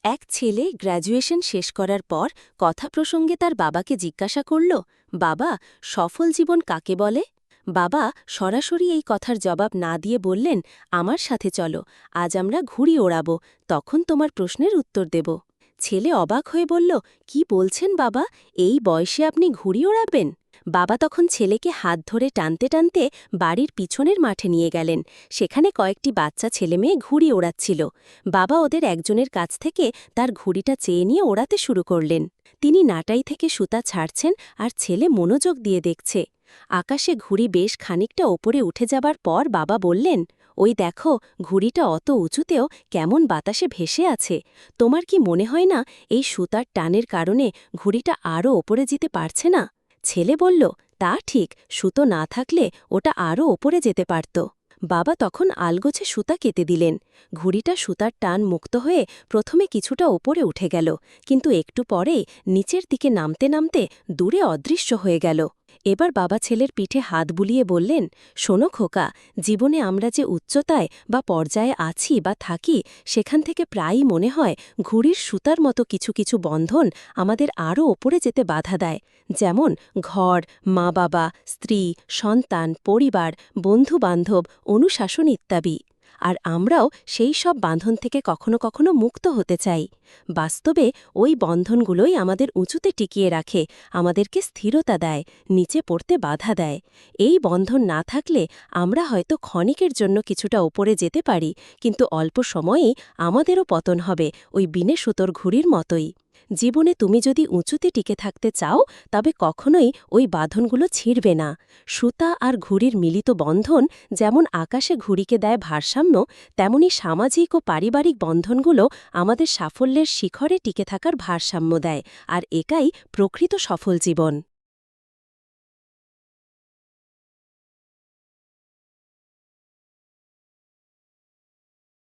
এক ছেলে গ্র্যাজুয়েশন শেষ করার পর কথা প্রসঙ্গে তার বাবাকে জিজ্ঞাসা করল, বাবা, সফল জীবন কাকে বলে? বাবা সরাসরি এই কথার জবাব না দিয়ে বললেন, আমার সাথে চলো, আজ আমরা ঘুড়ি ওড়াব, তখন তোমার প্রশ্নের উত্তর দেব। ছেলে অবাক হয়ে বলল, কি বলছেন বাবা, এই বয়সে আপনি ঘুড়ি ওড়াবেন? বাবা তখন ছেলেকে হাত ধরে টানতে টানতে বাড়ির পিছনের মাঠে নিয়ে গেলেন। সেখানে কয়েকটি বাচ্চা ছেলেমেয়ে ঘুড়ি ওড়াচ্ছিল। বাবা ওদের একজনের কাছ থেকে তার ঘুড়িটা চেয়ে নিয়ে ওড়াতে শুরু করলেন। তিনি নাটাই থেকে সুতা ছাড়ছেন আর ছেলে মনোযোগ দিয়ে দেখছে। আকাশে ঘুড়ি বেশ খানিকটা ওপরে উঠে যাবার পর বাবা বললেন, ওই দেখো, ঘুড়িটা অত উঁচুতেও কেমন বাতাসে ভেসে আছে। তোমার কি মনে হয় না এই সুতার টানের কারণে ঘুড়িটা আরও ওপরে যেতে পারছে না? ছেলে বলল, তা ঠিক, সুতো না থাকলে ওটা আরও ওপরে যেতে পারত। বাবা তখন আলগোছে সুতা কেটে দিলেন। ঘুড়িটা সুতার টান মুক্ত হয়ে প্রথমে কিছুটা ওপরে উঠে গেল, কিন্তু একটু পরেই নিচের দিকে নামতে নামতে দূরে অদৃশ্য হয়ে গেল। এবার বাবা ছেলের পিঠে হাত বুলিয়ে বললেন, শোনো খোকা, জীবনে আমরা যে উচ্চতায় বা পর্যায়ে আছি বা থাকি, সেখান থেকে প্রায়ই মনে হয় ঘুড়ির সুতার মতো কিছু কিছু বন্ধন আমাদের আরও ওপরে যেতে বাধা দেয়। যেমন ঘর, মা বাবা, স্ত্রী, সন্তান, পরিবার, বন্ধু-বান্ধব, অনুশাসন ইত্যাদি। আর আমরাও সেই সব বাঁধন থেকে কখনো কখনো মুক্ত হতে চাই। বাস্তবে ওই বন্ধনগুলোই আমাদের উঁচুতে টিকিয়ে রাখে, আমাদেরকে স্থিরতা দেয়, নিচে পড়তে বাধা দেয়। এই বন্ধন না থাকলে আমরা হয়তো ক্ষণিকের জন্য কিছুটা ওপরে যেতে পারি, কিন্তু অল্প সময়েই আমাদেরও পতন হবে ওই বিনে সুতোর ঘুড়ির মতোই। জীবনে তুমি যদি উঁচুতে টিকে থাকতে চাও, তবে কখনোই ওই বাঁধনগুলো ছিঁড়বে না। সুতা আর ঘুড়ির মিলিত বন্ধন যেমন আকাশে ঘুড়িকে দেয় ভারসাম্য, তেমনি সামাজিক ও পারিবারিক বন্ধনগুলো আমাদের সাফল্যের শিখরে টিকে থাকার ভারসাম্য দেয়, আর একাই প্রকৃত সফল জীবন।